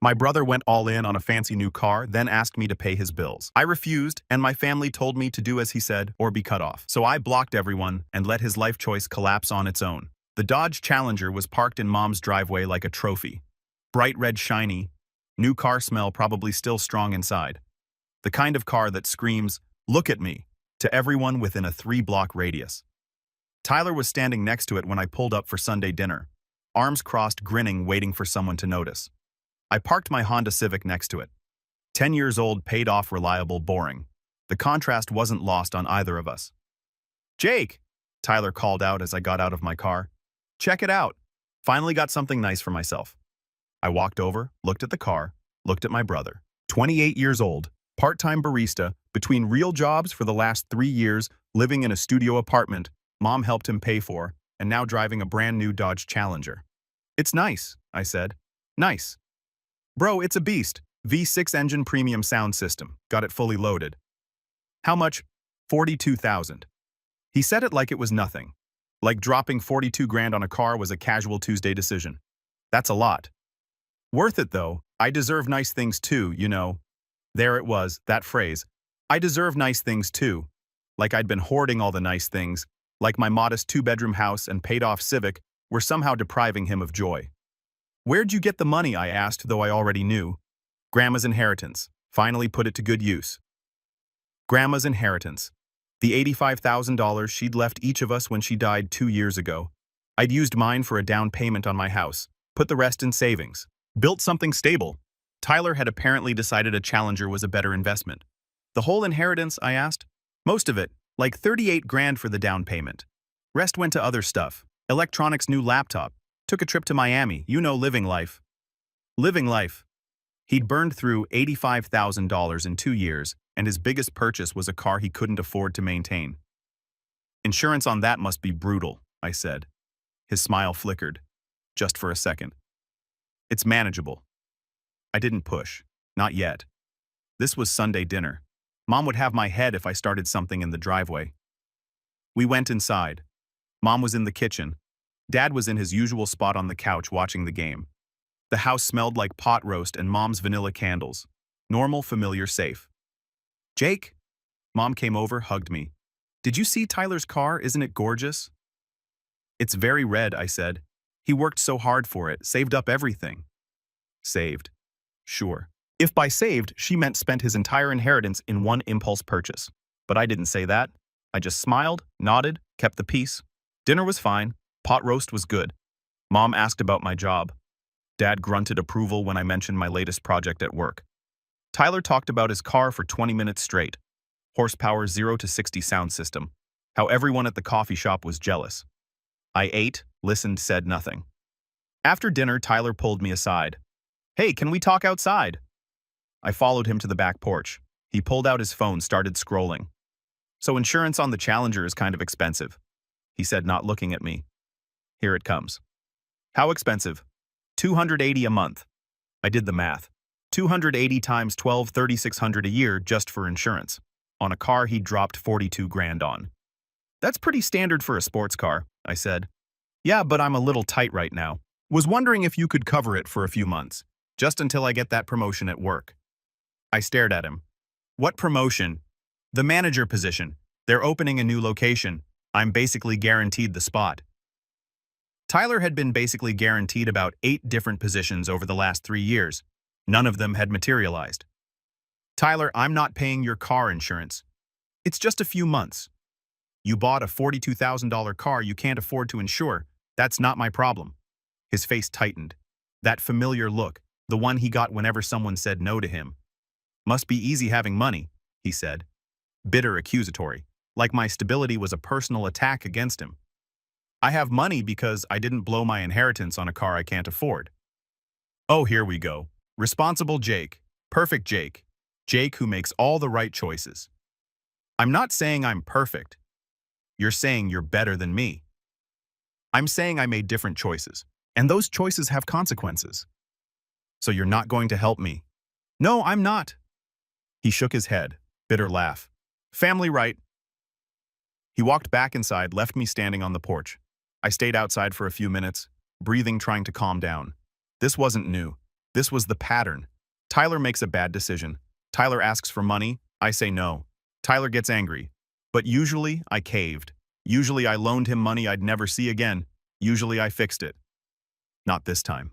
My brother went all in on a fancy new car, then asked me to pay his bills. I refused, and my family told me to do as he said or be cut off. So I blocked everyone and let his life choice collapse on its own. The Dodge Challenger was parked in Mom's driveway like a trophy. Bright red shiny, new car smell probably still strong inside. The kind of car that screams, "Look at me," to everyone within a 3-block radius. Tyler was standing next to it when I pulled up for Sunday dinner, arms crossed, grinning, waiting for someone to notice. I parked my Honda Civic next to it. 10 years old, paid off, reliable, boring. The contrast wasn't lost on either of us. "Jake," Tyler called out as I got out of my car. "Check it out. Finally got something nice for myself." I walked over, looked at the car, looked at my brother. 28 years old, part-time barista, between real jobs for the last 3 years, living in a studio apartment Mom helped him pay for, and now driving a brand new Dodge Challenger. "It's nice," I said. "Nice. Bro, it's a beast. V6 engine premium sound system. Got it fully loaded." "How much?" $42,000. He said it like it was nothing. Like dropping 42 grand on a car was a casual Tuesday decision. "That's a lot." "Worth it though. I deserve nice things too, you know." There it was, that phrase. I deserve nice things too. Like I'd been hoarding all the nice things, like my modest 2-bedroom house and paid-off Civic were somehow depriving him of joy. "Where'd you get the money?" I asked, though I already knew. "Grandma's inheritance. Finally put it to good use." Grandma's inheritance. The $85,000 she'd left each of us when she died 2 years ago. I'd used mine for a down payment on my house, put the rest in savings, built something stable. Tyler had apparently decided a Challenger was a better investment. "The whole inheritance?" I asked. "Most of it, like 38 grand for the down payment. Rest went to other stuff. Electronics, new laptop. Took a trip to Miami, you know, living life." Living life. He'd burned through $85,000 in 2 years, and his biggest purchase was a car he couldn't afford to maintain. "Insurance on that must be brutal," I said. His smile flickered, just for a second. "It's manageable." I didn't push. Not yet. This was Sunday dinner. Mom would have my head if I started something in the driveway. We went inside. Mom was in the kitchen. Dad was in his usual spot on the couch watching the game. The house smelled like pot roast and Mom's vanilla candles. Normal, familiar, safe. "Jake?" Mom came over, hugged me. "Did you see Tyler's car? Isn't it gorgeous?" "It's very red," I said. "He worked so hard for it, saved up everything." Saved. Sure. If by saved, she meant spent his entire inheritance in one impulse purchase. But I didn't say that. I just smiled, nodded, kept the peace. Dinner was fine. Pot roast was good. Mom asked about my job. Dad grunted approval when I mentioned my latest project at work. Tyler talked about his car for 20 minutes straight. Horsepower 0 to 60 sound system. How everyone at the coffee shop was jealous. I ate, listened, said nothing. After dinner, Tyler pulled me aside. "Hey, can we talk outside?" I followed him to the back porch. He pulled out his phone, started scrolling. "So insurance on the Challenger is kind of expensive," he said, not looking at me. "Here it comes." "How expensive?" $280 a month. I did the math. 280 times 12, 3,600 a year just for insurance. On a car he dropped 42 grand on. "That's pretty standard for a sports car," I said. "Yeah, but I'm a little tight right now. Was wondering if you could cover it for a few months, just until I get that promotion at work." I stared at him. "What promotion?" "The manager position. They're opening a new location. I'm basically guaranteed the spot." Tyler had been basically guaranteed about 8 different positions over the last 3 years. None of them had materialized. "Tyler, I'm not paying your car insurance. It's just a few months. You bought a $42,000 car you can't afford to insure. That's not my problem." His face tightened. That familiar look, the one he got whenever someone said no to him. "Must be easy having money," he said. Bitter, accusatory, like my stability was a personal attack against him. "I have money because I didn't blow my inheritance on a car I can't afford." Oh, here we go. Responsible Jake. Perfect Jake. Jake who makes all the right choices. I'm not saying I'm perfect. You're saying you're better than me. I'm saying I made different choices, and those choices have consequences. So you're not going to help me? No, I'm not. He shook his head, bitter laugh. Family right. He walked back inside, left me standing on the porch. I stayed outside for a few minutes, breathing, trying to calm down. This wasn't new. This was the pattern. Tyler makes a bad decision. Tyler asks for money. I say no. Tyler gets angry. But usually, I caved. Usually, I loaned him money I'd never see again. Usually, I fixed it. Not this time.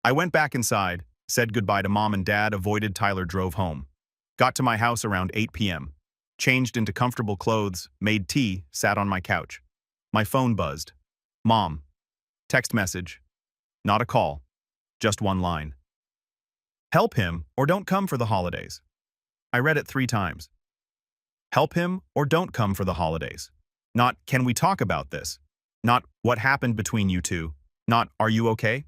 I went back inside, said goodbye to Mom and Dad, avoided Tyler, drove home. Got to my house around 8 p.m. Changed into comfortable clothes, made tea, sat on my couch. My phone buzzed. Mom. Text message. Not a call. Just one line. Help him or don't come for the holidays. I read it 3 times. Help him or don't come for the holidays. Not, can we talk about this? Not, what happened between you two? Not, are you okay?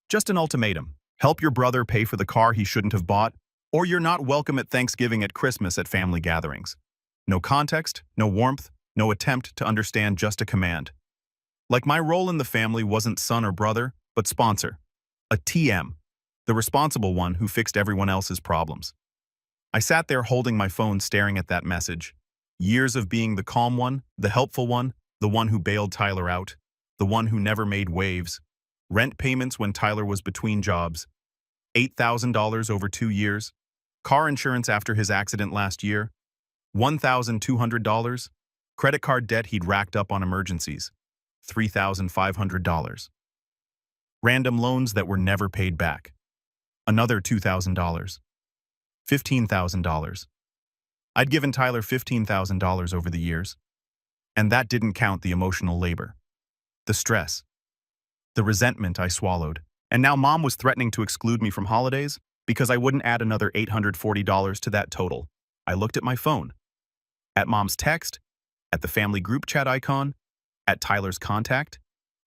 Just an ultimatum. Help your brother pay for the car he shouldn't have bought, or you're not welcome at Thanksgiving, at Christmas, at family gatherings. No context, no warmth, no attempt to understand, just a command. Like my role in the family wasn't son or brother, but sponsor. A TM. The responsible one who fixed everyone else's problems. I sat there holding my phone, staring at that message. Years of being the calm one, the helpful one, the one who bailed Tyler out, the one who never made waves. Rent payments when Tyler was between jobs. $8,000 over 2 years. Car insurance after his accident last year. $1,200. Credit card debt he'd racked up on emergencies. $3,500. Random loans that were never paid back. Another $2,000. $15,000. I'd given Tyler $15,000 over the years. And that didn't count the emotional labor. The stress. The resentment I swallowed. And now Mom was threatening to exclude me from holidays because I wouldn't add another $840 to that total. I looked at my phone. At Mom's text, at the family group chat icon, at Tyler's contact,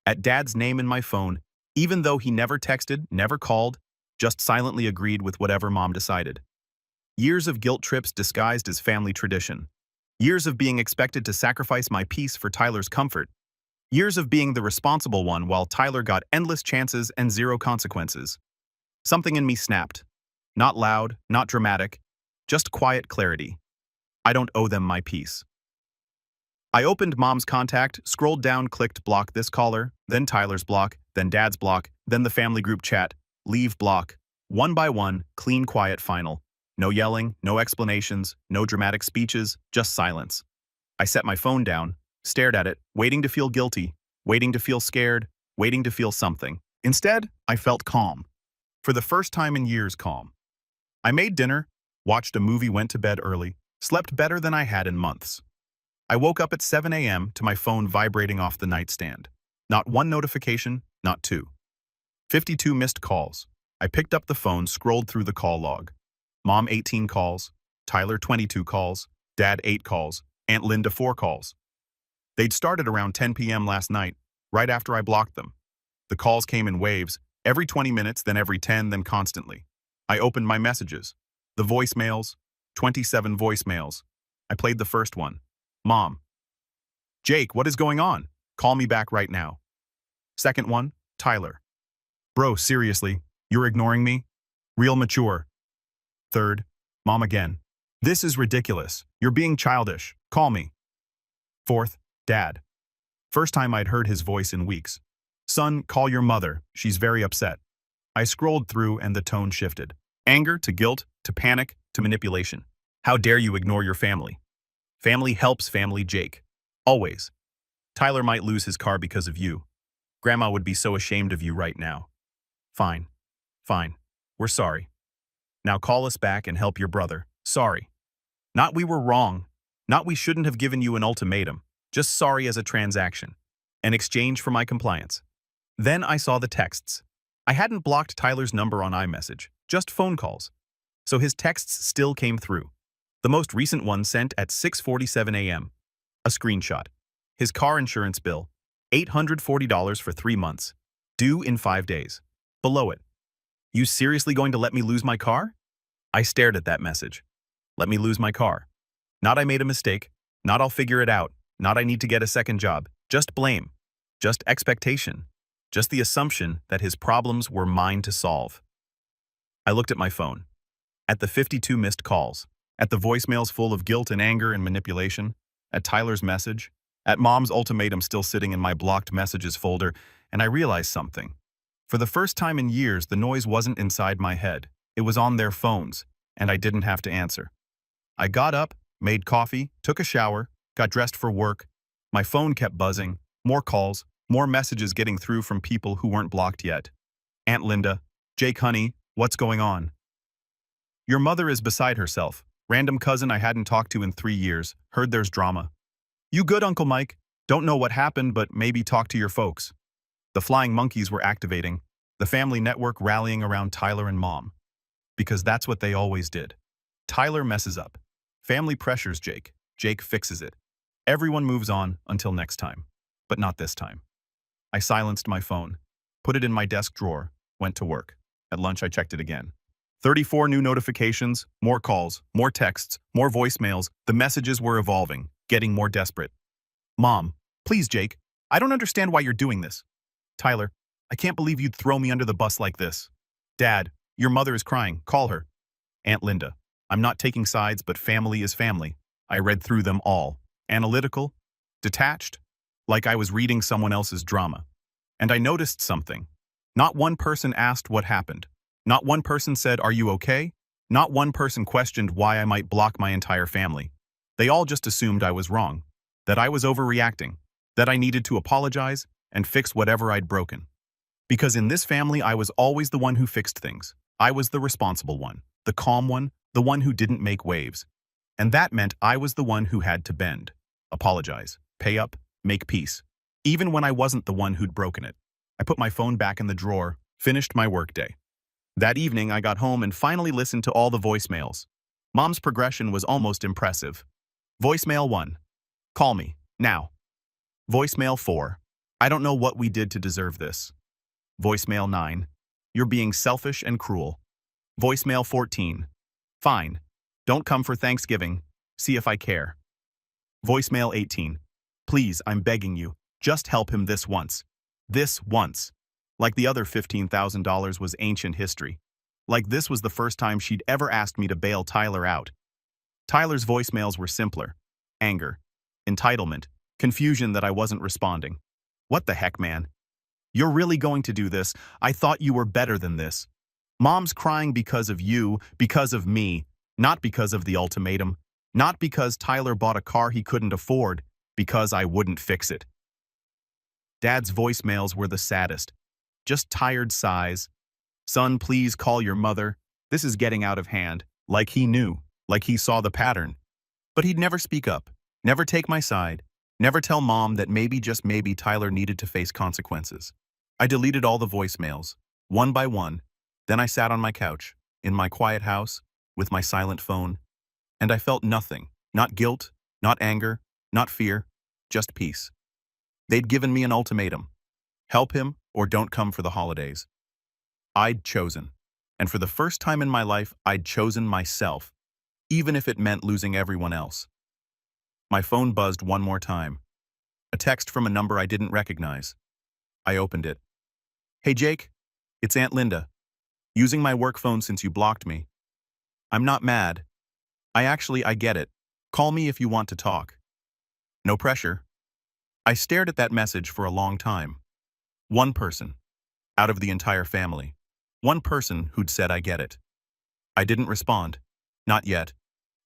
at Dad's name in my phone, even though he never texted, never called, just silently agreed with whatever Mom decided. Years of guilt trips disguised as family tradition. Years of being expected to sacrifice my peace for Tyler's comfort. Years of being the responsible one while Tyler got endless chances and 0 consequences. Something in me snapped. Not loud, not dramatic, just quiet clarity. I don't owe them my peace. I opened Mom's contact, scrolled down, clicked block this caller, then Tyler's block, then Dad's block, then the family group chat, leave block. One by one, clean, quiet, final. No yelling, no explanations, no dramatic speeches, just silence. I set my phone down, stared at it, waiting to feel guilty, waiting to feel scared, waiting to feel something. Instead, I felt calm. For the first time in years, calm. I made dinner, watched a movie, went to bed early, slept better than I had in months. I woke up at 7 a.m. to my phone vibrating off the nightstand. Not one notification, not 2. 52 missed calls. I picked up the phone, scrolled through the call log. Mom 18 calls, Tyler 22 calls, Dad 8 calls, Aunt Linda 4 calls. They'd started around 10 p.m. last night, right after I blocked them. The calls came in waves, every 20 minutes, then every 10, then constantly. I opened my messages. The voicemails, 27 voicemails. I played the first one. Mom. Jake, what is going on? Call me back right now. Second one, Tyler. Bro, seriously, you're ignoring me? Real mature. Third, Mom again. This is ridiculous. You're being childish. Call me. Fourth, Dad. First time I'd heard his voice in weeks. Son, call your mother. She's very upset. I scrolled through and the tone shifted. Anger to guilt to panic to manipulation. How dare you ignore your family? Family helps family, Jake. Always. Tyler might lose his car because of you. Grandma would be so ashamed of you right now. Fine. Fine. We're sorry. Now call us back and help your brother. Sorry. Not we were wrong. Not we shouldn't have given you an ultimatum. Just sorry as a transaction. An exchange for my compliance. Then I saw the texts. I hadn't blocked Tyler's number on iMessage, just phone calls. So his texts still came through. The most recent one sent at 6:47 a.m. A screenshot. His car insurance bill, $840 for 3 months. Due in 5 days. Below it. You seriously going to let me lose my car? I stared at that message. Let me lose my car. Not I made a mistake. Not I'll figure it out. Not I need to get a second job. Just blame. Just expectation. Just the assumption that his problems were mine to solve. I looked at my phone. At the 52 missed calls. At the voicemails full of guilt and anger and manipulation. At Tyler's message. At Mom's ultimatum still sitting in my blocked messages folder. And I realized something. For the first time in years, the noise wasn't inside my head. It was on their phones, and I didn't have to answer. I got up, made coffee, took a shower, got dressed for work. My phone kept buzzing, more calls, more messages getting through from people who weren't blocked yet. Aunt Linda, Jake honey, what's going on? Your mother is beside herself. Random cousin I hadn't talked to in 3 years, heard there's drama. You good, Uncle Mike? Don't know what happened, but maybe talk to your folks. The flying monkeys were activating, the family network rallying around Tyler and Mom. Because that's what they always did. Tyler messes up. Family pressures Jake. Jake fixes it. Everyone moves on until next time. But not this time. I silenced my phone, put it in my desk drawer, went to work. At lunch I checked it again. 34 new notifications, more calls, more texts, more voicemails. The messages were evolving, getting more desperate. Mom, please Jake, I don't understand why you're doing this. Tyler, I can't believe you'd throw me under the bus like this. Dad, your mother is crying, call her. Aunt Linda, I'm not taking sides, but family is family. I read through them all. Analytical, detached, like I was reading someone else's drama. And I noticed something. Not one person asked what happened. Not one person said, are you okay? Not one person questioned why I might block my entire family. They all just assumed I was wrong, that I was overreacting, that I needed to apologize and fix whatever I'd broken. Because in this family, I was always the one who fixed things. I was the responsible one, the calm one, the one who didn't make waves. And that meant I was the one who had to bend, apologize, pay up, make peace. Even when I wasn't the one who'd broken it. I put my phone back in the drawer, finished my workday. That evening, I got home and finally listened to all the voicemails. Mom's progression was almost impressive. Voicemail 1. Call me, now. Voicemail 4. I don't know what we did to deserve this. Voicemail 9. You're being selfish and cruel. Voicemail 14. Fine. Don't come for Thanksgiving. See if I care. Voicemail 18. Please, I'm begging you. Just help him this once. This once. Like the other $15,000 was ancient history. Like this was the first time she'd ever asked me to bail Tyler out. Tyler's voicemails were simpler. Anger. Entitlement. Confusion that I wasn't responding. What the heck, man? You're really going to do this? I thought you were better than this. Mom's crying because of you, because of me, not because of the ultimatum, not because Tyler bought a car he couldn't afford, because I wouldn't fix it. Dad's voicemails were the saddest. Just tired sighs. Son, please call your mother. This is getting out of hand. Like he knew, like he saw the pattern. But he'd never speak up, never take my side, never tell Mom that maybe, just maybe, Tyler needed to face consequences. I deleted all the voicemails, one by one. Then I sat on my couch, in my quiet house, with my silent phone, and I felt nothing, not guilt, not anger, not fear, just peace. They'd given me an ultimatum. Help him or don't come for the holidays. I'd chosen. And for the first time in my life, I'd chosen myself, even if it meant losing everyone else. My phone buzzed one more time. A text from a number I didn't recognize. I opened it. Hey Jake, it's Aunt Linda. Using my work phone since you blocked me. I'm not mad. I get it. Call me if you want to talk. No pressure. I stared at that message for a long time. One person, out of the entire family. One person who'd said I get it. I didn't respond, not yet,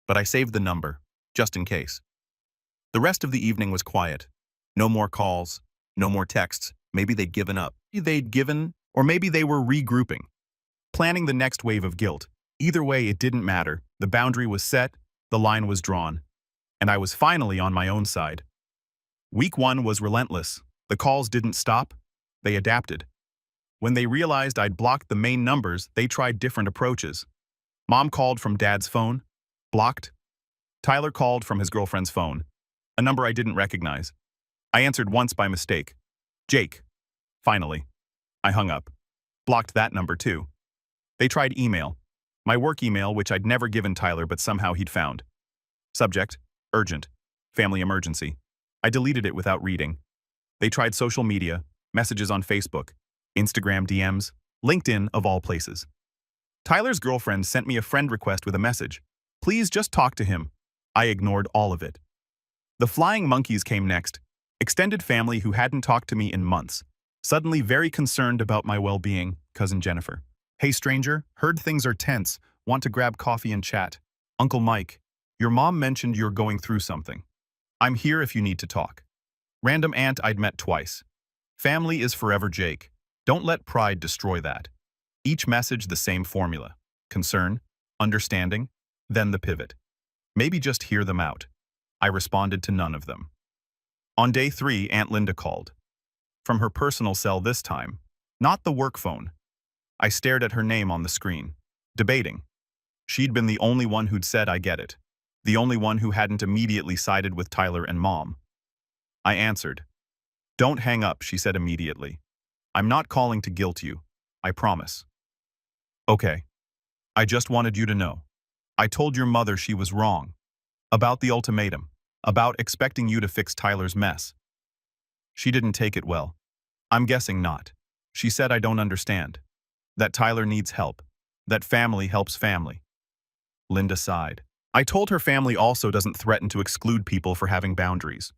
but I saved the number, just in case. The rest of the evening was quiet. No more calls, no more texts. Maybe they'd given up. Or maybe they were regrouping, planning the next wave of guilt. Either way, it didn't matter. The boundary was set, the line was drawn, and I was finally on my own side. Week 1 was relentless. The calls didn't stop. They adapted. When they realized I'd blocked the main numbers, they tried different approaches. Mom called from Dad's phone. Blocked. Tyler called from his girlfriend's phone, a number I didn't recognize. I answered once by mistake. Jake. Finally. I hung up. Blocked that number too. They tried email. My work email, which I'd never given Tyler but somehow he'd found. Subject, urgent, family emergency. I deleted it without reading. They tried social media, messages on Facebook, Instagram DMs, LinkedIn of all places. Tyler's girlfriend sent me a friend request with a message. Please just talk to him. I ignored all of it. The flying monkeys came next. Extended family who hadn't talked to me in months. Suddenly very concerned about my well-being, Cousin Jennifer. Hey stranger, heard things are tense, want to grab coffee and chat. Uncle Mike, your mom mentioned you're going through something. I'm here if you need to talk. Random aunt I'd met twice. Family is forever Jake. Don't let pride destroy that. Each message the same formula. Concern, understanding, then the pivot. Maybe just hear them out. I responded to none of them. On day 3, Aunt Linda called. From her personal cell this time, not the work phone. I stared at her name on the screen, debating. She'd been the only one who'd said I get it, the only one who hadn't immediately sided with Tyler and Mom. I answered. Don't hang up, she said immediately. I'm not calling to guilt you, I promise. Okay. I just wanted you to know. I told your mother she was wrong. About the ultimatum. About expecting you to fix Tyler's mess. She didn't take it well. I'm guessing not. She said I don't understand. That Tyler needs help. That family helps family. Linda sighed. I told her family also doesn't threaten to exclude people for having boundaries.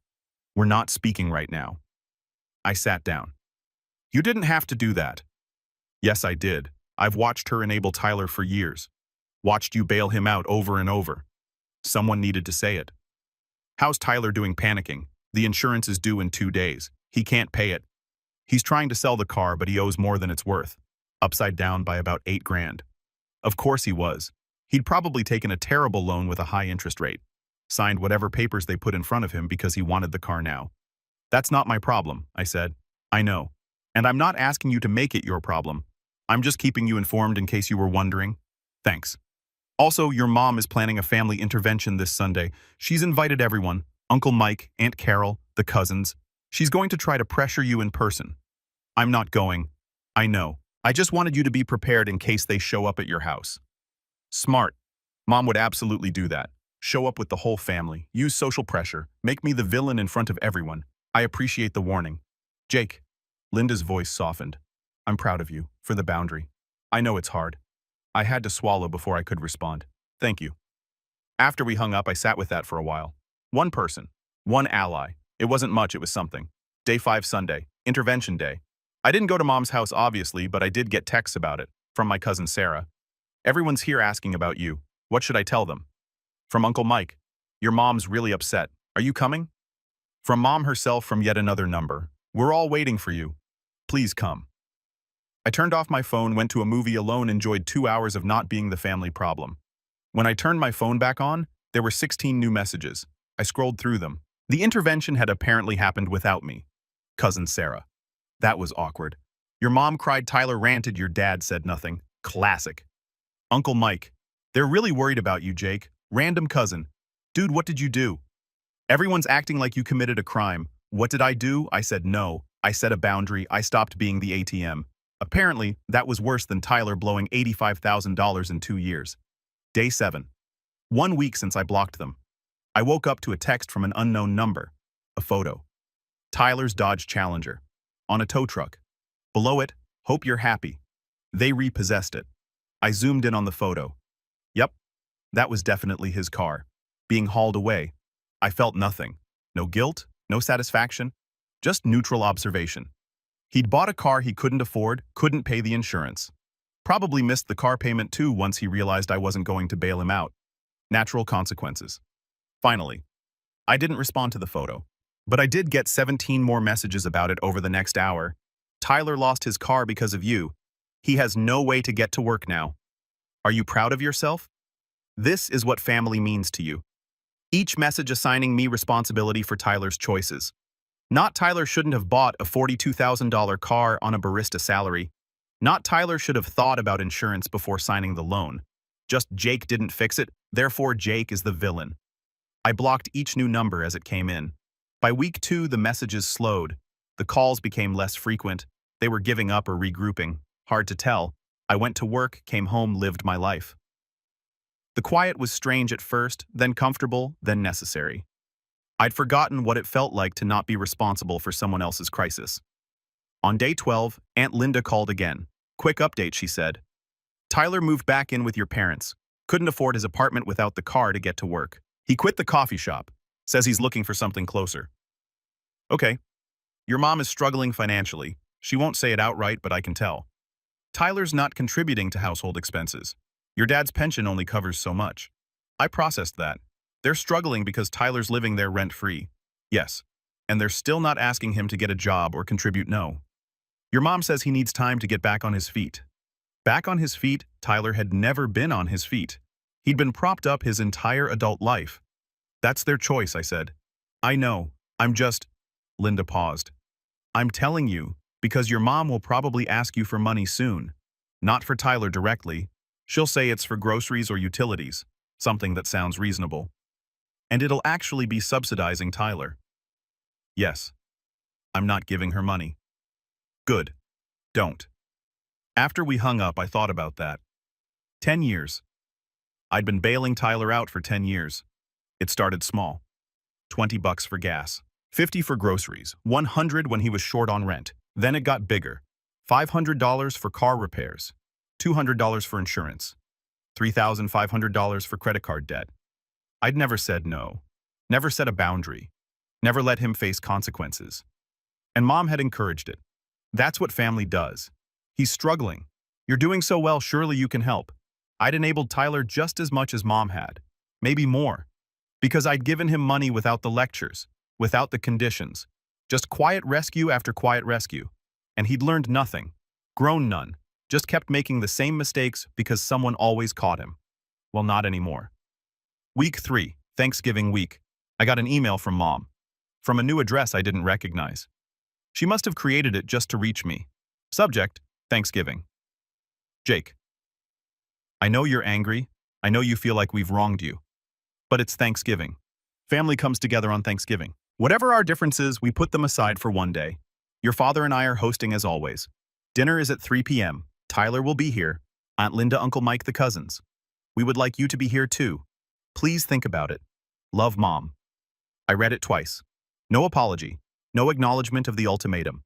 We're not speaking right now. I sat down. You didn't have to do that. Yes, I did. I've watched her enable Tyler for years. Watched you bail him out over and over. Someone needed to say it. How's Tyler doing panicking? The insurance is due in 2 days. He can't pay it. He's trying to sell the car, but he owes more than it's worth. Upside down by about $8 grand. Of course he was. He'd probably taken a terrible loan with a high interest rate. Signed whatever papers they put in front of him because he wanted the car now. That's not my problem, I said. I know. And I'm not asking you to make it your problem. I'm just keeping you informed in case you were wondering. Thanks. Also, your mom is planning a family intervention this Sunday. She's invited everyone. Uncle Mike, Aunt Carol, the cousins. She's going to try to pressure you in person. I'm not going. I know. I just wanted you to be prepared in case they show up at your house. Smart. Mom would absolutely do that. Show up with the whole family. Use social pressure. Make me the villain in front of everyone. I appreciate the warning. Jake. Linda's voice softened. I'm proud of you, for the boundary. I know it's hard. I had to swallow before I could respond. Thank you. After we hung up, I sat with that for a while. One person. One ally. It wasn't much, it was something. Day 5 Sunday. Intervention day. I didn't go to Mom's house, obviously, but I did get texts about it. From my cousin Sarah. Everyone's here asking about you. What should I tell them? From Uncle Mike. Your mom's really upset. Are you coming? From Mom herself from yet another number. We're all waiting for you. Please come. I turned off my phone, went to a movie alone, enjoyed 2 hours of not being the family problem. When I turned my phone back on, there were 16 new messages. I scrolled through them. The intervention had apparently happened without me. Cousin Sarah. That was awkward. Your mom cried, Tyler ranted, your dad said nothing. Classic. Uncle Mike. They're really worried about you, Jake. Random cousin. Dude, what did you do? Everyone's acting like you committed a crime. What did I do? I said no. I set a boundary. I stopped being the ATM. Apparently, that was worse than Tyler blowing $85,000 in 2 years. Day 7. 1 week since I blocked them. I woke up to a text from an unknown number. A photo. Tyler's Dodge Challenger. On a tow truck. Below it, hope you're happy. They repossessed it. I zoomed in on the photo. Yep, that was definitely his car. Being hauled away. I felt nothing. No guilt, no satisfaction. Just neutral observation. He'd bought a car he couldn't afford, couldn't pay the insurance. Probably missed the car payment too once he realized I wasn't going to bail him out. Natural consequences. Finally, I didn't respond to the photo. But I did get 17 more messages about it over the next hour. Tyler lost his car because of you. He has no way to get to work now. Are you proud of yourself? This is what family means to you. Each message assigning me responsibility for Tyler's choices. Not Tyler shouldn't have bought a $42,000 car on a barista salary. Not Tyler should have thought about insurance before signing the loan. Just Jake didn't fix it, therefore Jake is the villain. I blocked each new number as it came in. By week 2, the messages slowed. The calls became less frequent. They were giving up or regrouping. Hard to tell. I went to work, came home, lived my life. The quiet was strange at first, then comfortable, then necessary. I'd forgotten what it felt like to not be responsible for someone else's crisis. On day 12, Aunt Linda called again. Quick update, she said. Tyler moved back in with your parents. Couldn't afford his apartment without the car to get to work. He quit the coffee shop. Says he's looking for something closer. Okay. Your mom is struggling financially. She won't say it outright, but I can tell. Tyler's not contributing to household expenses. Your dad's pension only covers so much. I processed that. They're struggling because Tyler's living there rent-free. Yes. And they're still not asking him to get a job or contribute. No. Your mom says he needs time to get back on his feet. Back on his feet, Tyler had never been on his feet. He'd been propped up his entire adult life. That's their choice, I said. I know. I'm just... Linda paused. I'm telling you, because your mom will probably ask you for money soon. Not for Tyler directly. She'll say it's for groceries or utilities, something that sounds reasonable. And it'll actually be subsidizing Tyler. Yes. I'm not giving her money. Good. Don't. After we hung up, I thought about that. 10 years. I'd been bailing Tyler out for 10 years. It started small. $20 for gas, $50 for groceries, $100 when he was short on rent. Then it got bigger. $500 for car repairs, $200 for insurance, $3,500 for credit card debt. I'd never said no, never set a boundary, never let him face consequences. And Mom had encouraged it. That's what family does. He's struggling. You're doing so well, surely you can help. I'd enabled Tyler just as much as Mom had, maybe more, because I'd given him money without the lectures, without the conditions, just quiet rescue after quiet rescue. And he'd learned nothing, grown none, just kept making the same mistakes because someone always caught him. Well, not anymore. Week 3, Thanksgiving week. I got an email from Mom, from a new address I didn't recognize. She must have created it just to reach me. Subject, Thanksgiving. Jake. I know you're angry. I know you feel like we've wronged you. But it's Thanksgiving. Family comes together on Thanksgiving. Whatever our differences, we put them aside for one day. Your father and I are hosting as always. Dinner is at 3 p.m. Tyler will be here. Aunt Linda, Uncle Mike, the cousins. We would like you to be here too. Please think about it. Love, Mom. I read it twice. No apology. No acknowledgement of the ultimatum.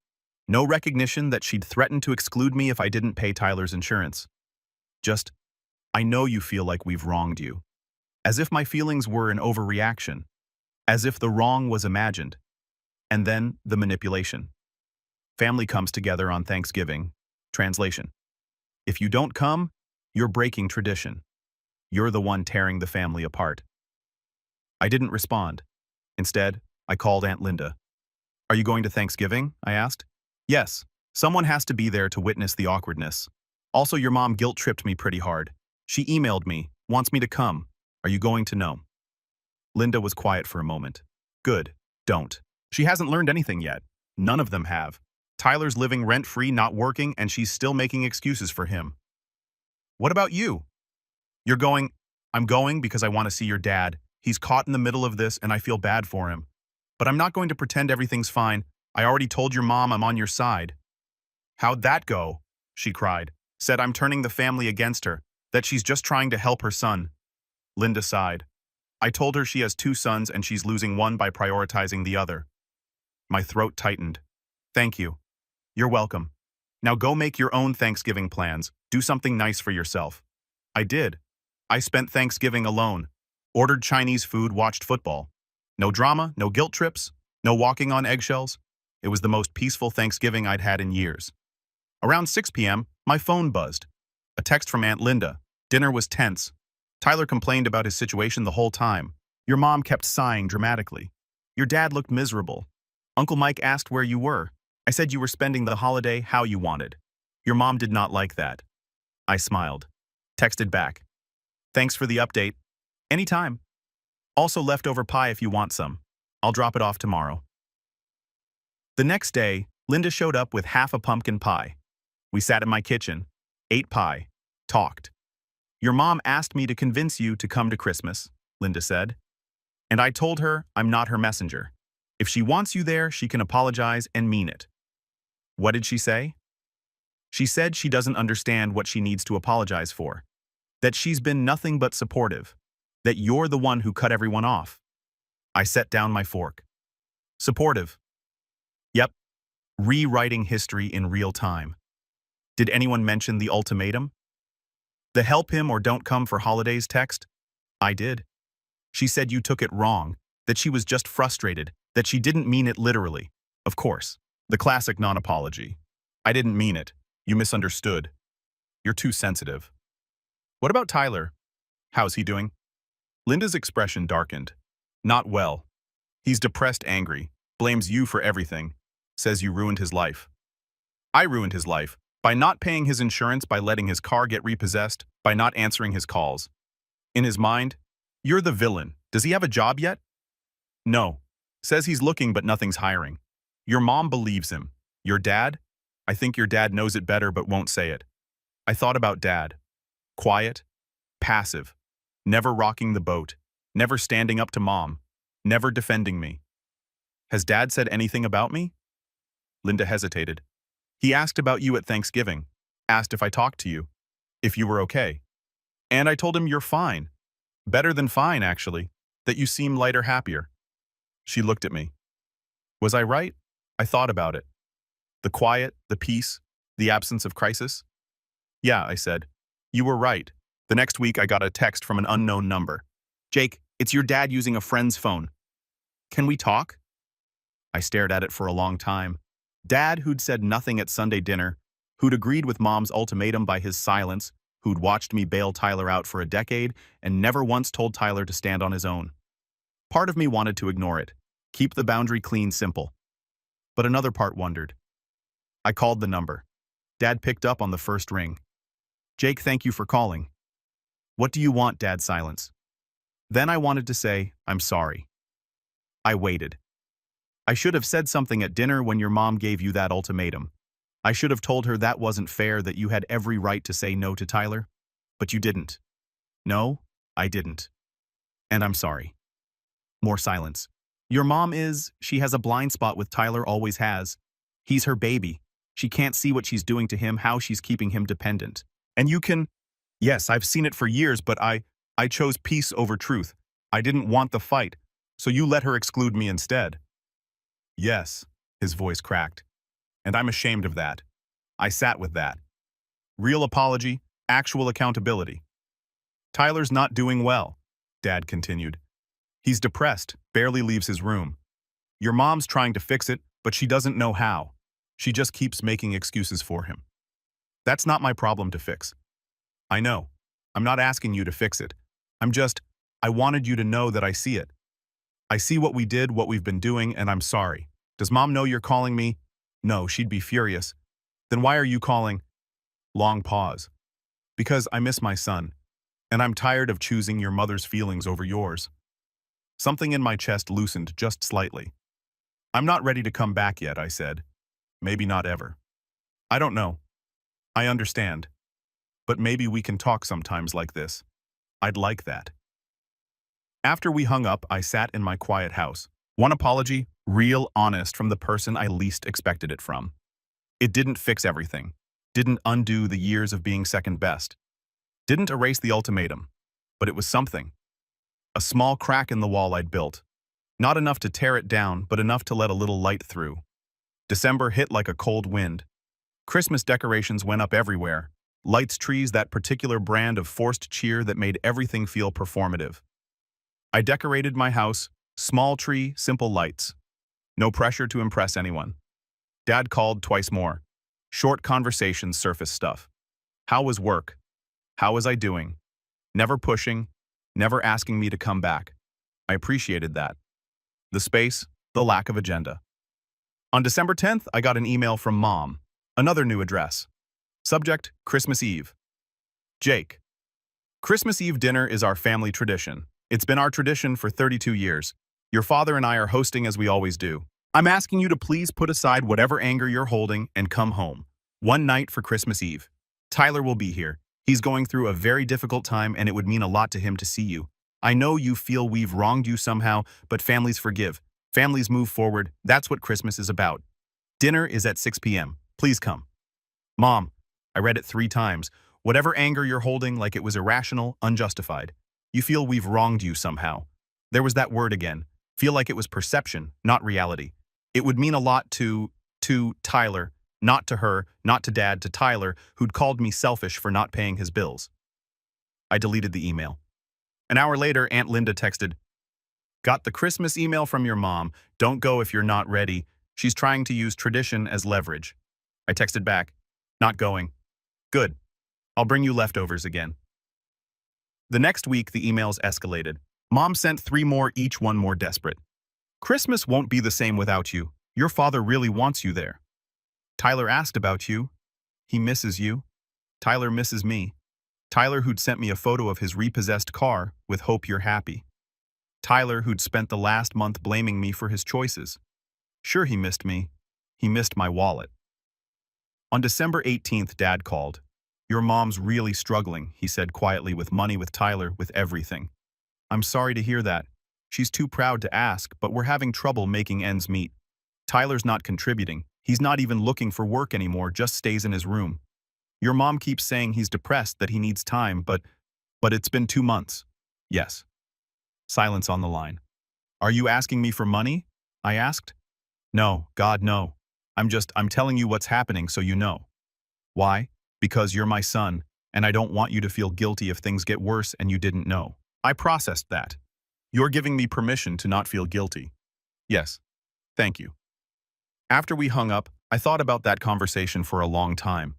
No recognition that she'd threatened to exclude me if I didn't pay Tyler's insurance. Just, I know you feel like we've wronged you. As if my feelings were an overreaction. As if the wrong was imagined. And then, the manipulation. Family comes together on Thanksgiving. Translation. If you don't come, you're breaking tradition. You're the one tearing the family apart. I didn't respond. Instead, I called Aunt Linda. Are you going to Thanksgiving? I asked. Yes. Someone has to be there to witness the awkwardness. Also, your mom guilt-tripped me pretty hard. She emailed me, wants me to come. Are you going to know? Linda was quiet for a moment. Good. Don't. She hasn't learned anything yet. None of them have. Tyler's living rent-free, not working, and she's still making excuses for him. What about you? You're going, I'm going because I want to see your dad. He's caught in the middle of this and I feel bad for him. But I'm not going to pretend everything's fine. I already told your mom I'm on your side. How'd that go? She cried. Said I'm turning the family against her, that she's just trying to help her son. Linda sighed. I told her she has 2 sons and she's losing one by prioritizing the other. My throat tightened. Thank you. You're welcome. Now go make your own Thanksgiving plans. Do something nice for yourself. I did. I spent Thanksgiving alone. Ordered Chinese food, watched football. No drama, no guilt trips, no walking on eggshells. It was the most peaceful Thanksgiving I'd had in years. Around 6 p.m., my phone buzzed. A text from Aunt Linda. Dinner was tense. Tyler complained about his situation the whole time. Your mom kept sighing dramatically. Your dad looked miserable. Uncle Mike asked where you were. I said you were spending the holiday how you wanted. Your mom did not like that. I smiled. Texted back. Thanks for the update. Anytime. Also leftover pie if you want some. I'll drop it off tomorrow. The next day, Linda showed up with half a pumpkin pie. We sat in my kitchen, ate pie, talked. Your mom asked me to convince you to come to Christmas, Linda said. And I told her I'm not her messenger. If she wants you there, she can apologize and mean it. What did she say? She said she doesn't understand what she needs to apologize for. That she's been nothing but supportive. That you're the one who cut everyone off. I set down my fork. Supportive. Yep. Rewriting history in real time. Did anyone mention the ultimatum? The help him or don't come for holidays text? I did. She said you took it wrong, that she was just frustrated, that she didn't mean it literally. Of course. The classic non-apology. I didn't mean it. You misunderstood. You're too sensitive. What about Tyler? How's he doing? Linda's expression darkened. Not well. He's depressed, angry, blames you for everything, says you ruined his life. I ruined his life by not paying his insurance, by letting his car get repossessed, by not answering his calls. In his mind, you're the villain. Does he have a job yet? No. Says he's looking but nothing's hiring. Your mom believes him. Your dad? I think your dad knows it better but won't say it. I thought about Dad. Quiet, passive, never rocking the boat, never standing up to Mom, never defending me. Has Dad said anything about me? Linda hesitated. He asked about you at Thanksgiving, asked if I talked to you, if you were okay. And I told him you're fine. Better than fine, actually, that you seem lighter, happier. She looked at me. Was I right? I thought about it. The quiet, the peace, the absence of crisis. Yeah, I said. You were right. The next week I got a text from an unknown number. Jake, it's your dad using a friend's phone. Can we talk? I stared at it for a long time. Dad, who'd said nothing at Sunday dinner, who'd agreed with Mom's ultimatum by his silence, who'd watched me bail Tyler out for a decade and never once told Tyler to stand on his own. Part of me wanted to ignore it, keep the boundary clean, simple. But another part wondered. I called the number. Dad picked up on the first ring. Jake, thank you for calling. What do you want, Dad? Silence. Then I wanted to say, I'm sorry. I waited. I should have said something at dinner when your mom gave you that ultimatum. I should have told her that wasn't fair, that you had every right to say no to Tyler. But you didn't. No, I didn't. And I'm sorry. More silence. Your mom she has a blind spot with Tyler, always has. He's her baby. She can't see what she's doing to him, how she's keeping him dependent. And you can... Yes, I've seen it for years, but I chose peace over truth. I didn't want the fight, so you let her exclude me instead. Yes, his voice cracked. And I'm ashamed of that. I sat with that. Real apology, actual accountability. Tyler's not doing well, Dad continued. He's depressed, barely leaves his room. Your mom's trying to fix it, but she doesn't know how. She just keeps making excuses for him. That's not my problem to fix. I know. I'm not asking you to fix it. I wanted you to know that I see it. I see what we did, what we've been doing, and I'm sorry. Does Mom know you're calling me? No, she'd be furious. Then why are you calling? Long pause. Because I miss my son, and I'm tired of choosing your mother's feelings over yours. Something in my chest loosened just slightly. I'm not ready to come back yet, I said. Maybe not ever. I don't know. I understand. But maybe we can talk sometimes like this. I'd like that. After we hung up, I sat in my quiet house. One apology, real, honest, from the person I least expected it from. It didn't fix everything. Didn't undo the years of being second best. Didn't erase the ultimatum. But it was something. A small crack in the wall I'd built. Not enough to tear it down, but enough to let a little light through. December hit like a cold wind. Christmas decorations went up everywhere. Lights, trees, that particular brand of forced cheer that made everything feel performative. I decorated my house, small tree, simple lights. No pressure to impress anyone. Dad called twice more. Short conversations, surface stuff. How was work? How was I doing? Never pushing, never asking me to come back. I appreciated that. The space, the lack of agenda. On December 10th, I got an email from Mom. Another new address. Subject, Christmas Eve. Jake. Christmas Eve dinner is our family tradition. It's been our tradition for 32 years. Your father and I are hosting as we always do. I'm asking you to please put aside whatever anger you're holding and come home. One night for Christmas Eve. Tyler will be here. He's going through a very difficult time and it would mean a lot to him to see you. I know you feel we've wronged you somehow, but families forgive. Families move forward. That's what Christmas is about. Dinner is at 6 p.m. Please come. Mom, I read it 3 times. Whatever anger you're holding, like it was irrational, unjustified. You feel we've wronged you somehow. There was that word again. Feel like it was perception, not reality. It would mean a lot to Tyler, not to her, not to Dad, to Tyler, who'd called me selfish for not paying his bills. I deleted the email. An hour later, Aunt Linda texted, "Got the Christmas email from your mom. Don't go if you're not ready. She's trying to use tradition as leverage." I texted back, "Not going." "Good. I'll bring you leftovers again." The next week, the emails escalated. Mom sent 3 more, each one more desperate. "Christmas won't be the same without you. Your father really wants you there. Tyler asked about you. He misses you. Tyler misses me. Tyler, who'd sent me a photo of his repossessed car with hope you're happy. Tyler, who'd spent the last month blaming me for his choices. Sure, he missed me. He missed my wallet." On December 18th, Dad called. "Your mom's really struggling," he said quietly, "with money, with Tyler, with everything. I'm sorry to hear that. She's too proud to ask, but we're having trouble making ends meet. Tyler's not contributing. He's not even looking for work anymore, just stays in his room. Your mom keeps saying he's depressed, that he needs time, but it's been 2 months." "Yes." Silence on the line. "Are you asking me for money?" I asked. "No, God, no. I'm telling you what's happening so you know." "Why?" "Because you're my son, and I don't want you to feel guilty if things get worse and you didn't know." I processed that. "You're giving me permission to not feel guilty." "Yes. Thank you." After we hung up, I thought about that conversation for a long time.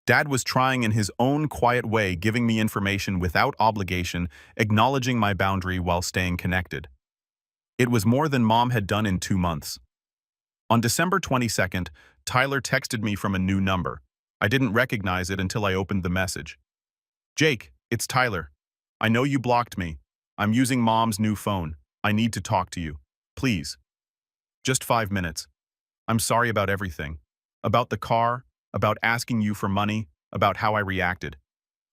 Dad was trying in his own quiet way, giving me information without obligation, acknowledging my boundary while staying connected. It was more than Mom had done in 2 months. On December 22nd, Tyler texted me from a new number. I didn't recognize it until I opened the message. "Jake, it's Tyler. I know you blocked me. I'm using Mom's new phone. I need to talk to you. Please. Just 5 minutes. I'm sorry about everything. About the car, about asking you for money, about how I reacted.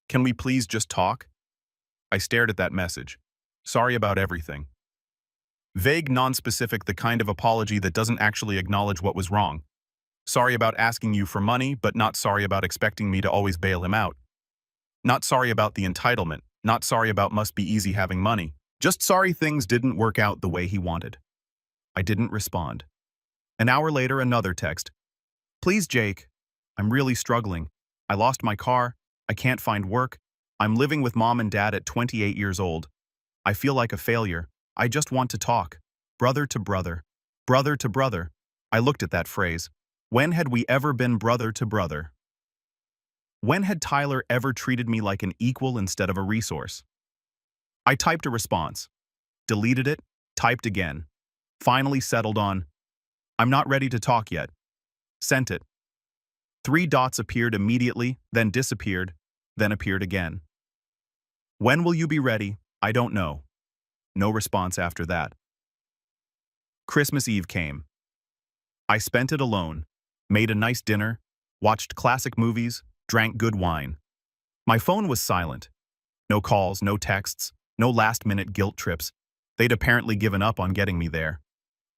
Can we please just talk?" I stared at that message. Sorry about everything. Vague, non-specific, the kind of apology that doesn't actually acknowledge what was wrong. Sorry about asking you for money, but not sorry about expecting me to always bail him out. Not sorry about the entitlement. Not sorry about must be easy having money. Just sorry things didn't work out the way he wanted. I didn't respond. An hour later, another text. "Please, Jake. I'm really struggling. I lost my car. I can't find work. I'm living with Mom and Dad at 28 years old. I feel like a failure. I just want to talk. Brother to brother. Brother to brother." I looked at that phrase. When had we ever been brother to brother? When had Tyler ever treated me like an equal instead of a resource? I typed a response. Deleted it. Typed again. Finally settled on, "I'm not ready to talk yet." Sent it. 3 dots appeared immediately, then disappeared, then appeared again. "When will you be ready? I don't know." No response after that. Christmas Eve came. I spent it alone, made a nice dinner, watched classic movies, drank good wine. My phone was silent. No calls, no texts, no last-minute guilt trips. They'd apparently given up on getting me there.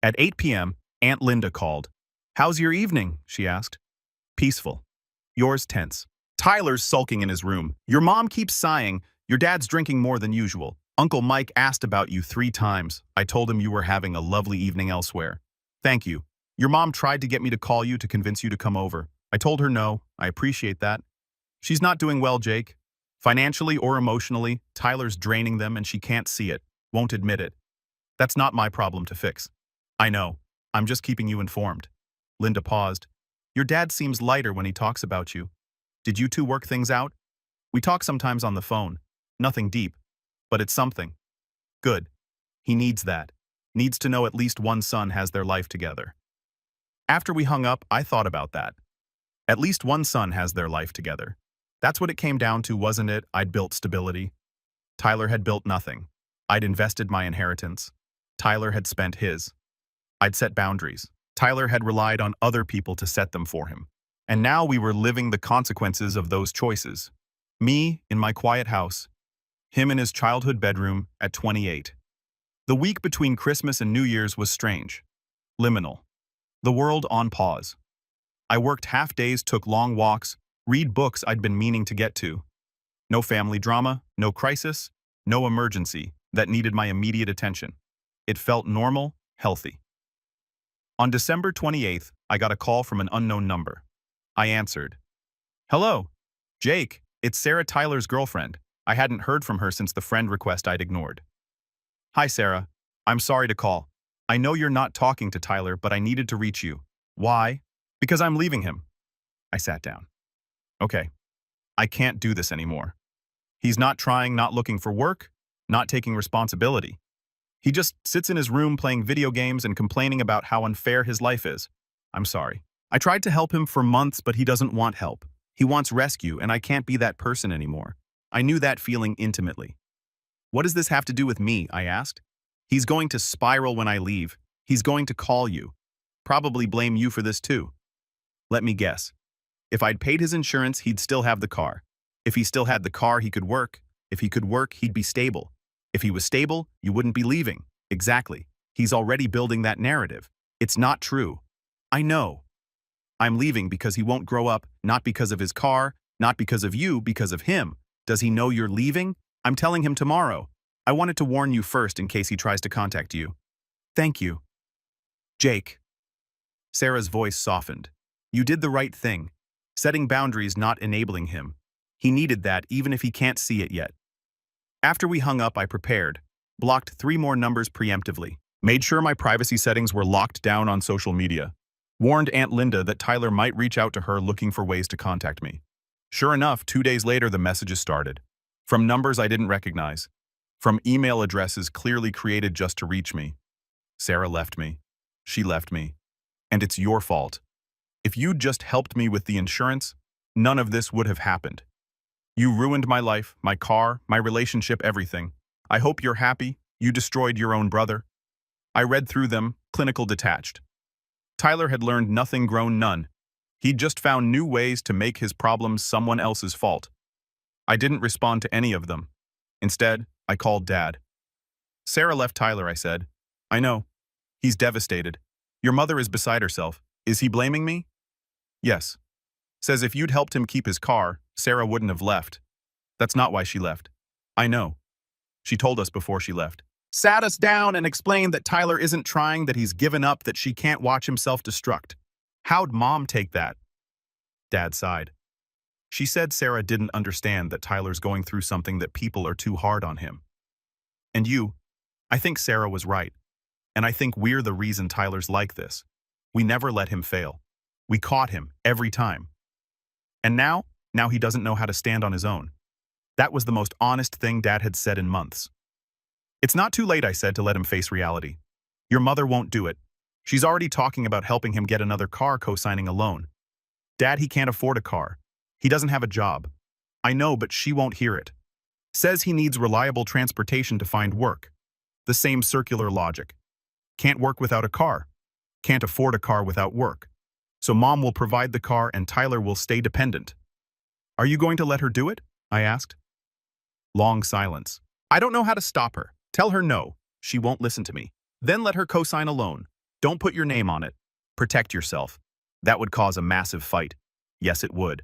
At 8 p.m., Aunt Linda called. "How's your evening?" she asked. "Peaceful. Yours tense." "Tyler's sulking in his room. Your mom keeps sighing. Your dad's drinking more than usual. Uncle Mike asked about you 3 times. I told him you were having a lovely evening elsewhere. Thank you. Your mom tried to get me to call you to convince you to come over. I told her no. I appreciate that. She's not doing well, Jake. Financially or emotionally, Tyler's draining them and she can't see it, won't admit it. That's not my problem to fix." "I know. I'm just keeping you informed." Linda paused. "Your dad seems lighter when he talks about you. Did you two work things out?" "We talk sometimes on the phone. Nothing deep. But it's something." "Good. He needs that. Needs to know at least one son has their life together." After we hung up, I thought about that. At least one son has their life together. That's what it came down to, wasn't it? I'd built stability. Tyler had built nothing. I'd invested my inheritance. Tyler had spent his. I'd set boundaries. Tyler had relied on other people to set them for him. And now we were living the consequences of those choices. Me in my quiet house. Him in his childhood bedroom at 28. The week between Christmas and New Year's was strange. Liminal. The world on pause. I worked half days, took long walks, read books I'd been meaning to get to. No family drama, no crisis, no emergency that needed my immediate attention. It felt normal, healthy. On December 28th, I got a call from an unknown number. I answered. "Hello, Jake, it's Sarah, Tyler's girlfriend. I hadn't heard from her since the friend request I'd ignored." "Hi, Sarah. I'm sorry to call. I know you're not talking to Tyler, but I needed to reach you." "Why?" "Because I'm leaving him." I sat down. Okay, I can't do this anymore. He's not trying, not looking for work, not taking responsibility. He just sits in his room playing video games and complaining about how unfair his life is. I'm sorry. I tried to help him for months, but he doesn't want help. He wants rescue, and I can't be that person anymore. I knew that feeling intimately. What does this have to do with me? I asked. He's going to spiral when I leave. He's going to call you. Probably blame you for this too. Let me guess. If I'd paid his insurance, he'd still have the car. If he still had the car, he could work. If he could work, he'd be stable. If he was stable, you wouldn't be leaving. Exactly. He's already building that narrative. It's not true. I know. I'm leaving because he won't grow up, not because of his car, not because of you, because of him. Does he know you're leaving? I'm telling him tomorrow. I wanted to warn you first in case he tries to contact you. Thank you. Jake. Sarah's voice softened. You did the right thing. Setting boundaries, not enabling him. He needed that even if he can't see it yet. After we hung up, I prepared, blocked 3 more numbers preemptively, made sure my privacy settings were locked down on social media, warned Aunt Linda that Tyler might reach out to her looking for ways to contact me. Sure enough, 2 days later, the messages started. From numbers I didn't recognize. From email addresses clearly created just to reach me. Sarah left me. She left me. And it's your fault. If you'd just helped me with the insurance, none of this would have happened. You ruined my life, my car, my relationship, everything. I hope you're happy. You destroyed your own brother. I read through them, clinical detached. Tyler had learned nothing, grown none. He'd just found new ways to make his problems someone else's fault. I didn't respond to any of them. Instead, I called Dad. Sarah left Tyler, I said. I know. He's devastated. Your mother is beside herself. Is he blaming me? Yes. Says if you'd helped him keep his car, Sarah wouldn't have left. That's not why she left. I know. She told us before she left. Sat us down and explained that Tyler isn't trying, that he's given up, that she can't watch himself destruct. How'd Mom take that? Dad sighed. She said Sarah didn't understand that Tyler's going through something, that people are too hard on him. And I think Sarah was right. And I think we're the reason Tyler's like this. We never let him fail. We caught him every time. And now he doesn't know how to stand on his own. That was the most honest thing Dad had said in months. It's not too late, I said, to let him face reality. Your mother won't do it. She's already talking about helping him get another car, co-signing a loan. Dad, he can't afford a car. He doesn't have a job. I know, but she won't hear it. Says he needs reliable transportation to find work. The same circular logic. Can't work without a car. Can't afford a car without work. So Mom will provide the car and Tyler will stay dependent. Are you going to let her do it? I asked. Long silence. I don't know how to stop her. Tell her no. She won't listen to me. Then let her co-sign a loan. Don't put your name on it. Protect yourself. That would cause a massive fight. Yes, it would.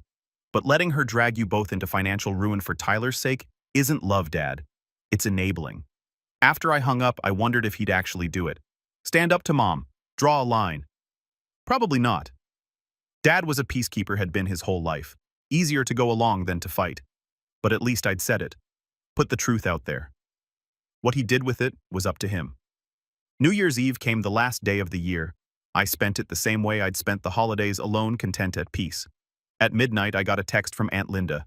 But letting her drag you both into financial ruin for Tyler's sake isn't love, Dad. It's enabling. After I hung up, I wondered if he'd actually do it. Stand up to Mom. Draw a line. Probably not. Dad was a peacekeeper, had been his whole life. Easier to go along than to fight. But at least I'd said it. Put the truth out there. What he did with it was up to him. New Year's Eve came, the last day of the year. I spent it the same way I'd spent the holidays, alone, content, at peace. At midnight, I got a text from Aunt Linda.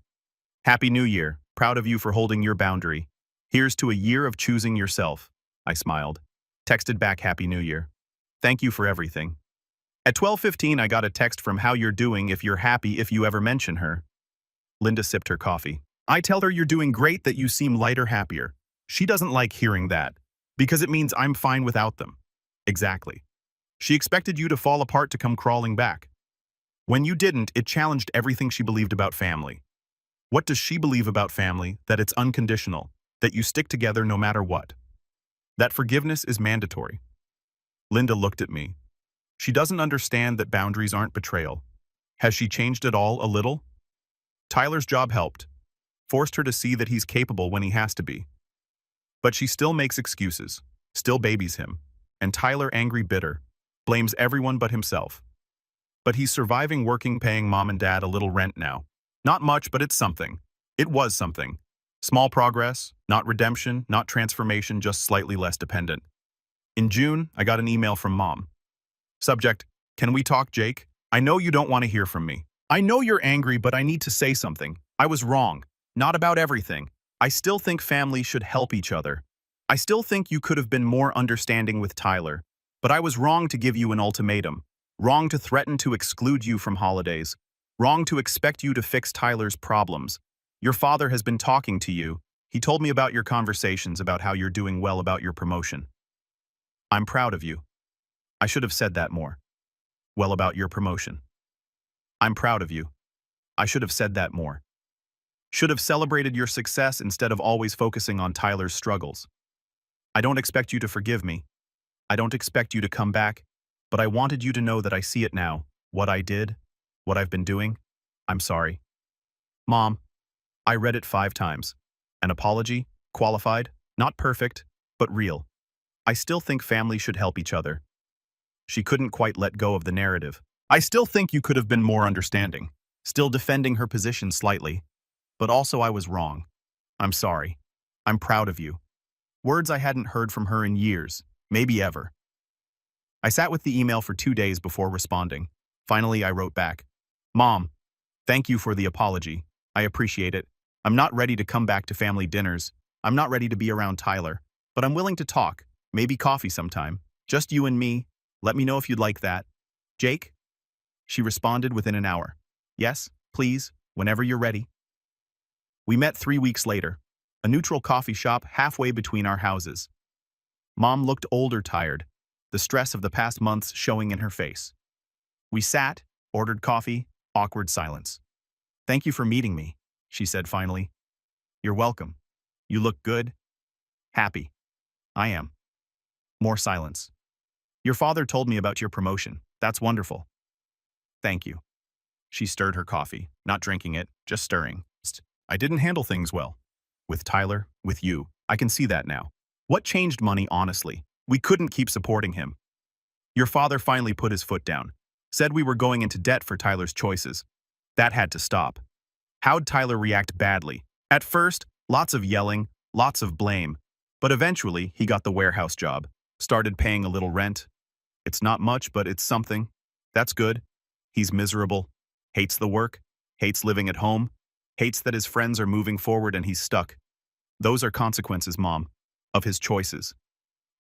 Happy New Year. Proud of you for holding your boundary. Here's to a year of choosing yourself. I smiled. Texted back, Happy New Year. Thank you for everything. At 12:15, I got a text from How you're doing, if you're happy, if you ever mention her. Linda sipped her coffee. I tell her you're doing great, that you seem lighter, happier. She doesn't like hearing that, because it means I'm fine without them. Exactly. She expected you to fall apart to come crawling back. When you didn't, it challenged everything she believed about family. What does she believe about family? That it's unconditional, that you stick together no matter what. That forgiveness is mandatory. Linda looked at me. She doesn't understand that boundaries aren't betrayal. Has she changed at all, a little? Tyler's job helped. Forced her to see that he's capable when he has to be. But she still makes excuses, still babies him. And Tyler, angry, bitter, blames everyone but himself. But he's surviving, working, paying Mom and Dad a little rent now. Not much, but it's something. It was something. Small progress, not redemption, not transformation, just slightly less dependent. In June, I got an email from Mom. Subject, can we talk, Jake? I know you don't want to hear from me. I know you're angry, but I need to say something. I was wrong. Not about everything. I still think families should help each other. I still think you could have been more understanding with Tyler. But I was wrong to give you an ultimatum. Wrong to threaten to exclude you from holidays. Wrong to expect you to fix Tyler's problems. Your father has been talking to you. He told me about your conversations, about how you're doing well, about your promotion. I'm proud of you. I should have said that more. Well, about your promotion. I'm proud of you. I should have said that more. Should have celebrated your success instead of always focusing on Tyler's struggles. I don't expect you to forgive me. I don't expect you to come back, but I wanted you to know that I see it now. What I did, what I've been doing. I'm sorry. Mom, I read it 5 times. An apology, qualified, not perfect, but real. I still think families should help each other. She couldn't quite let go of the narrative. I still think you could have been more understanding, still defending her position slightly. But also I was wrong. I'm sorry. I'm proud of you. Words I hadn't heard from her in years, maybe ever. I sat with the email for 2 days before responding. Finally, I wrote back. Mom, thank you for the apology. I appreciate it. I'm not ready to come back to family dinners. I'm not ready to be around Tyler. But I'm willing to talk. Maybe coffee sometime. Just you and me. Let me know if you'd like that. Jake? She responded within an hour. Yes, please, whenever you're ready. We met 3 weeks later, a neutral coffee shop halfway between our houses. Mom looked older, tired, the stress of the past months showing in her face. We sat, ordered coffee, awkward silence. Thank you for meeting me, she said finally. You're welcome. You look good. Happy. I am. More silence. Your father told me about your promotion. That's wonderful. Thank you. She stirred her coffee, not drinking it, just stirring. I didn't handle things well. With Tyler, with you. I can see that now. What changed money, honestly? We couldn't keep supporting him. Your father finally put his foot down. Said we were going into debt for Tyler's choices. That had to stop. How'd Tyler react? Badly? At first, lots of yelling, lots of blame. But eventually, he got the warehouse job. Started paying a little rent. It's not much, but it's something. That's good. He's miserable. Hates the work. Hates living at home. Hates that his friends are moving forward and he's stuck. Those are consequences, Mom, of his choices.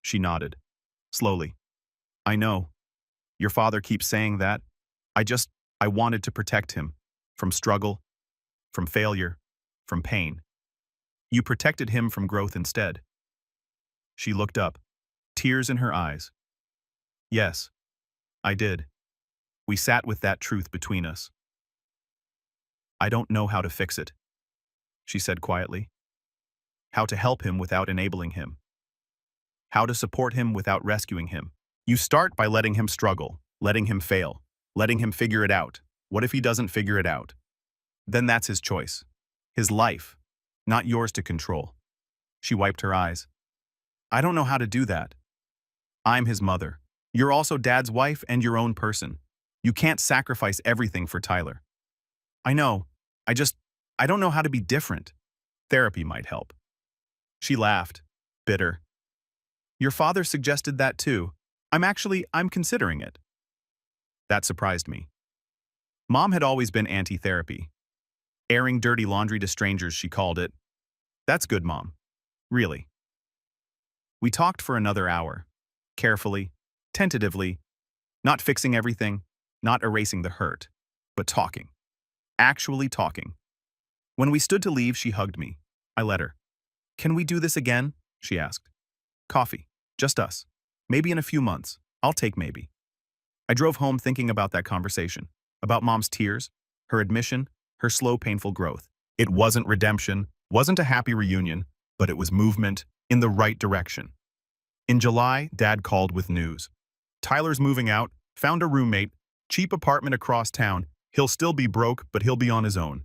She nodded. Slowly. I know. Your father keeps saying that. I wanted to protect him. From struggle. From failure. From pain. You protected him from growth instead. She looked up. Tears in her eyes. Yes. I did. We sat with that truth between us. I don't know how to fix it, she said quietly. How to help him without enabling him. How to support him without rescuing him. You start by letting him struggle, letting him fail, letting him figure it out. What if he doesn't figure it out? Then that's his choice. His life, not yours to control. She wiped her eyes. I don't know how to do that. I'm his mother. You're also Dad's wife and your own person. You can't sacrifice everything for Tyler. I know. I don't know how to be different. Therapy might help. She laughed, bitter. Your father suggested that too. I'm considering it. That surprised me. Mom had always been anti-therapy. Airing dirty laundry to strangers, she called it. That's good, Mom. Really. We talked for another hour. Carefully, tentatively, not fixing everything, not erasing the hurt, but talking. Actually talking. When we stood to leave, she hugged me. I let her. Can we do this again? She asked. Coffee. Just us. Maybe in a few months. I'll take maybe. I drove home thinking about that conversation. About Mom's tears, her admission, her slow, painful growth. It wasn't redemption, wasn't a happy reunion, but it was movement in the right direction. In July, Dad called with news. Tyler's moving out, found a roommate, cheap apartment across town. He'll still be broke, but he'll be on his own.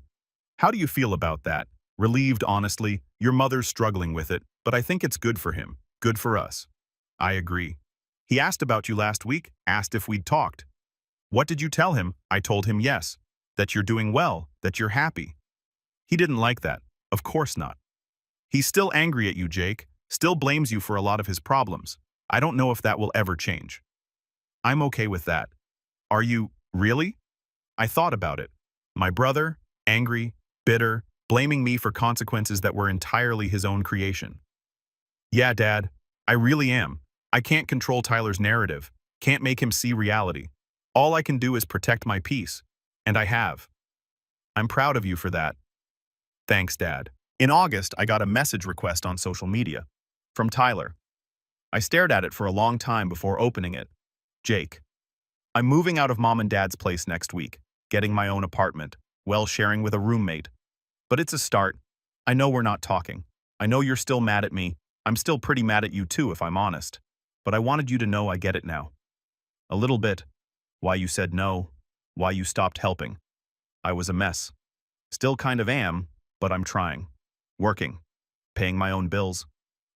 How do you feel about that? Relieved, honestly. Your mother's struggling with it, but I think it's good for him. Good for us. I agree. He asked about you last week, asked if we'd talked. What did you tell him? I told him yes. That you're doing well, that you're happy. He didn't like that. Of course not. He's still angry at you, Jake. Still blames you for a lot of his problems. I don't know if that will ever change. I'm okay with that. Are you, really? I thought about it. My brother, angry, bitter, blaming me for consequences that were entirely his own creation. Yeah, Dad, I really am. I can't control Tyler's narrative, can't make him see reality. All I can do is protect my peace, and I have. I'm proud of you for that. Thanks, Dad. In August, I got a message request on social media from Tyler. I stared at it for a long time before opening it. Jake. I'm moving out of Mom and Dad's place next week, getting my own apartment, well, sharing with a roommate. But it's a start. I know we're not talking. I know you're still mad at me. I'm still pretty mad at you too, if I'm honest. But I wanted you to know I get it now. A little bit. Why you said no. Why you stopped helping. I was a mess. Still kind of am, but I'm trying. Working. Paying my own bills.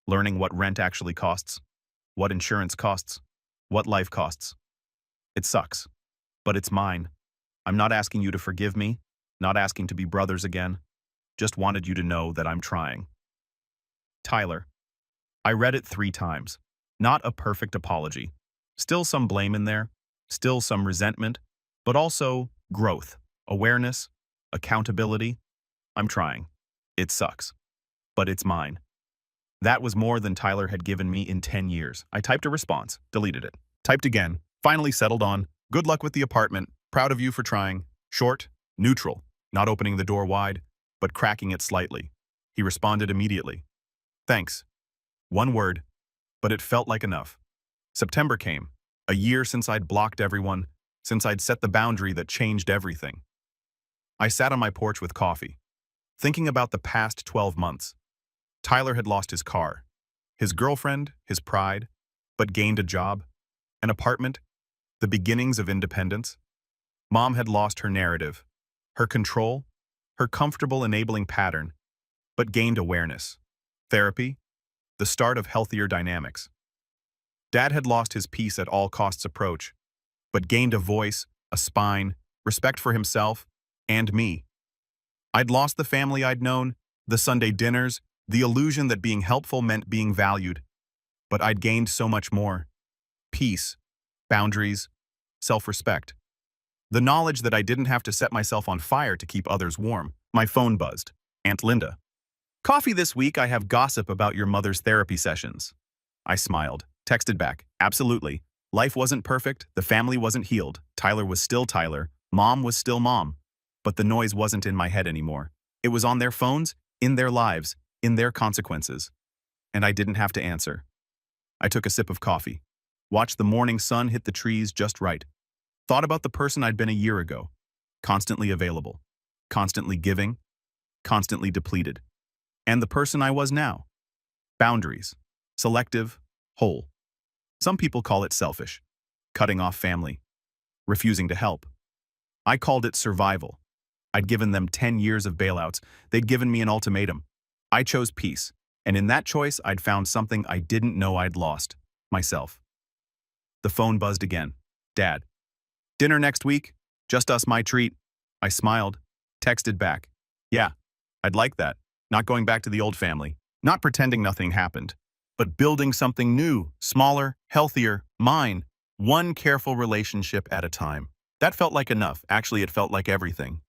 Learning what rent actually costs. What insurance costs. What life costs. It sucks. But it's mine. I'm not asking you to forgive me. Not asking to be brothers again. Just wanted you to know that I'm trying. Tyler. I read it 3 times. Not a perfect apology. Still some blame in there. Still some resentment. But also growth, awareness, accountability. I'm trying. It sucks. But it's mine. That was more than Tyler had given me in 10 years. I typed a response, deleted it. Typed again, finally settled on, good luck with the apartment, proud of you for trying. Short, neutral, not opening the door wide, but cracking it slightly. He responded immediately. Thanks. One word, but it felt like enough. September came, a year since I'd blocked everyone, since I'd set the boundary that changed everything. I sat on my porch with coffee, thinking about the past 12 months. Tyler had lost his car, his girlfriend, his pride, but gained a job, an apartment, the beginnings of independence. Mom had lost her narrative, her control, her comfortable enabling pattern, but gained awareness, therapy, the start of healthier dynamics. Dad had lost his peace at all costs approach, but gained a voice, a spine, respect for himself, and me. I'd lost the family I'd known, the Sunday dinners, the illusion that being helpful meant being valued. But I'd gained so much more. Peace, boundaries, self-respect. The knowledge that I didn't have to set myself on fire to keep others warm. My phone buzzed. Aunt Linda. Coffee this week, I have gossip about your mother's therapy sessions. I smiled, texted back, absolutely. Life wasn't perfect, the family wasn't healed, Tyler was still Tyler, Mom was still Mom. But the noise wasn't in my head anymore. It was on their phones, in their lives, in their consequences. And I didn't have to answer. I took a sip of coffee, watched the morning sun hit the trees just right, thought about the person I'd been a year ago, constantly available, constantly giving, constantly depleted, and the person I was now. Boundaries, selective, whole. Some people call it selfish, cutting off family, refusing to help. I called it survival. I'd given them 10 years of bailouts. They'd given me an ultimatum. I chose peace, and in that choice, I'd found something I didn't know I'd lost, myself. The phone buzzed again. Dad. Dinner next week? Just us, my treat. I smiled, texted back. Yeah, I'd like that. Not going back to the old family. Not pretending nothing happened. But building something new, smaller, healthier, mine. One careful relationship at a time. That felt like enough. Actually, it felt like everything.